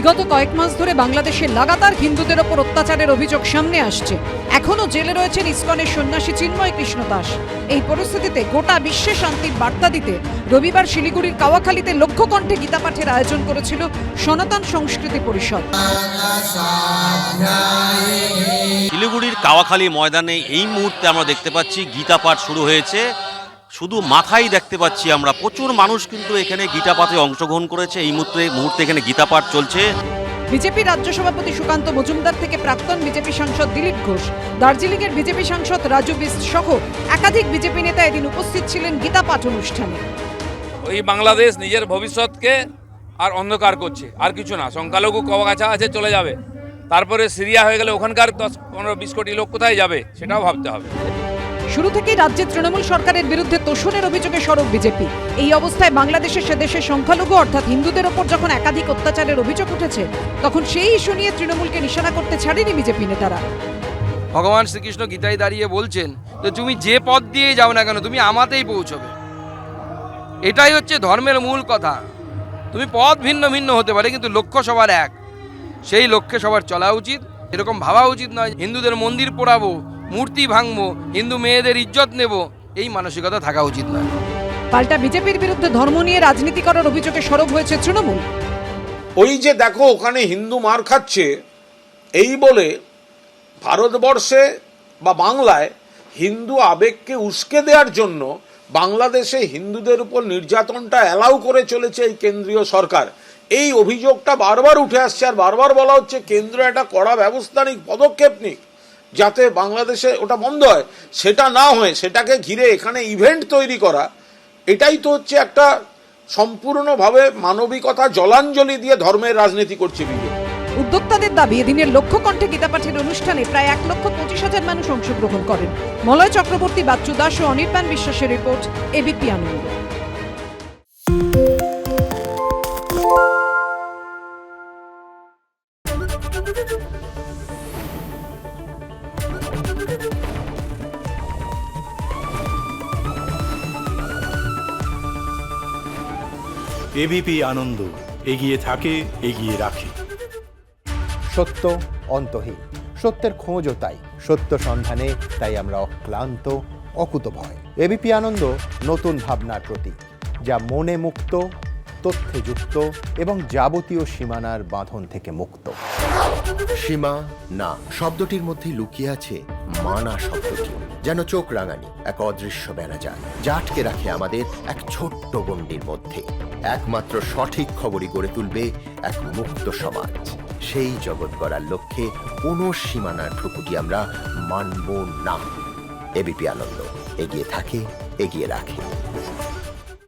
বিগত কয়েক মাস ধরে বাংলাদেশে লাগাতার হিন্দুদের ওপর অত্যাচারের অভিযোগ সামনে আসছে। এখনো জেলে রয়েছেন ইসকনের সন্ন্যাসী চিন্ময় কৃষ্ণ দাস। এই পরিস্থিতিতে গোটা বিশ্বে শান্তির বার্তা দিতে রবিবার শিলিগুড়ির কাওয়াখালীতে লক্ষ্য কণ্ঠে গীতা পাঠের আয়োজন করেছিল সনাতন সংস্কৃতি পরিষদ। শিলিগুড়ির কাওয়াখালী ময়দানে এই মুহূর্তে আমরা দেখতে পাচ্ছি গীতা পাঠ শুরু হয়েছে। শুধু মাথায় দেখতে পাচ্ছি আমরা, প্রচুর মানুষ কিন্তু এখানে গীতা পাঠে অংশগ্রহণ করেছে। এই মুহূর্তে এখানে গীতা পাঠ চলছে। বিজেপি রাজ্য সভাপতি সুকান্ত মজুমদার থেকে প্রাক্তন বিজেপি সাংসদ দিলীপ ঘোষ, দার্জিলিংয়ের বিজেপি সাংসদ রাজু বিস্ট সহ একাধিক বিজেপি নেতা এদিন উপস্থিত ছিলেন গীতা পাঠ অনুষ্ঠানে। ওই বাংলাদেশ নিজের ভবিষ্যৎকে আর অন্ধকার করছে, আর কিছু না। সংখ্যালঘু কাছা আছে চলে যাবে, তারপরে সিরিয়া হয়ে গেলে ওখানকার 10-15-20 কোটি লোক কোথায় যাবে সেটাও ভাবতে হবে। শুরু থেকেই রাজ্যের তৃণমূল সরকারের বিরুদ্ধে তোষণের অভিযোগে সরব বিজেপি। এই অবস্থায় বাংলাদেশে সে দেশের সংখ্যালঘু অর্থাৎ হিন্দুদের ওপর যখন একাধিক অত্যাচারের অভিযোগ উঠেছে, তখন সেই ইস্যু নিয়ে তৃণমূলকে নিশানা করতে ছাড়েনি বিজেপি নেতারা। ভগবান শ্রীকৃষ্ণ গীতায় দাঁড়িয়ে বলছেন যে তুমি যে পথ দিয়ে যাও না কেন তুমি আমাতেই পৌঁছবে। এটাই হচ্ছে ধর্মের মূল কথা। তুমি পথ ভিন্ন ভিন্ন হতে পারে, কিন্তু লক্ষ্য সবার এক। সেই লক্ষ্যে সবার চলা উচিত। এরকম ভাবা উচিত নয় হিন্দুদের মন্দির পোড়াবো, মূর্তি ভাঙবো, হিন্দু মেয়েদের ইজ্জত নেব, এই মানসিকতা থাকা উচিত নয়। পাল্টা বিজেপির বিরুদ্ধে ধর্ম নিয়ে রাজনীতি করার অভিযোগে সরব হয়েছে তৃণমূল। ওই যে দেখো ওখানে হিন্দু মার খাচ্ছে, এই বলে ভারতবর্ষে বা বাংলায় হিন্দু আবেগকে উস্কে দেওয়ার জন্য বাংলাদেশে হিন্দুদের উপর নির্যাতনটা অ্যালাউ করে চলেছে এই কেন্দ্রীয় সরকার। এই অভিযোগটা বারবার উঠে আসছে, আর বারবার বলা হচ্ছে কেন্দ্র একটা কড়া ব্যবস্থা নিক, পদক্ষেপ নিক, যাতে বাংলাদেশে ওটা বন্ধ হয়। সেটা না হয়ে সেটাকে ঘিরে এখানে ইভেন্ট তৈরি করা, এটাই তো হচ্ছে একটা সম্পূর্ণভাবে মানবিকতা জলাঞ্জলি দিয়ে ধর্মের রাজনীতি করছে বিজেপি। উদ্যোক্তাদের দাবি এদিনের লক্ষ্য কণ্ঠে গীতা পাঠের অনুষ্ঠানে প্রায় 1,25,000 মানুষ অংশগ্রহণ করেন। মলয় চক্রবর্তী, বাচ্চু দাস ও অনির্বাণ বিশ্বাসের রিপোর্ট, এবিপি আনন্দ। এবিপি আনন্দ, এগিয়ে থাকে, এগিয়ে রাখে। সত্য অন্তহীন, সত্যের খোঁজও তাই, সত্য সন্ধানে তাই আমরা অক্লান্ত, অকুতভয়। এবিপি আনন্দ নতুন ভাবনার প্রতীক, যা মনে মুক্ত, তথ্যে যুক্ত এবং যাবতীয় সীমানার বাঁধন থেকে মুক্ত। সীমা না শব্দটির মধ্যে লুকিয়ে আছে মানা শব্দটি, যেন চোখ রাঙানি এক অদৃশ্য বেড়াজাল, যা আটকে রাখে আমাদের এক ছোট্ট গণ্ডির মধ্যে। একমাত্র সঠিক খবরই গড়ে তুলবে এক মুক্ত সমাজ। সেই জগৎ গড়ার লক্ষ্যে কোনো সীমানার ঠুকুটি আমরা মানব না। এবিপি আনন্দ, এগিয়ে থাকে, এগিয়ে রাখে।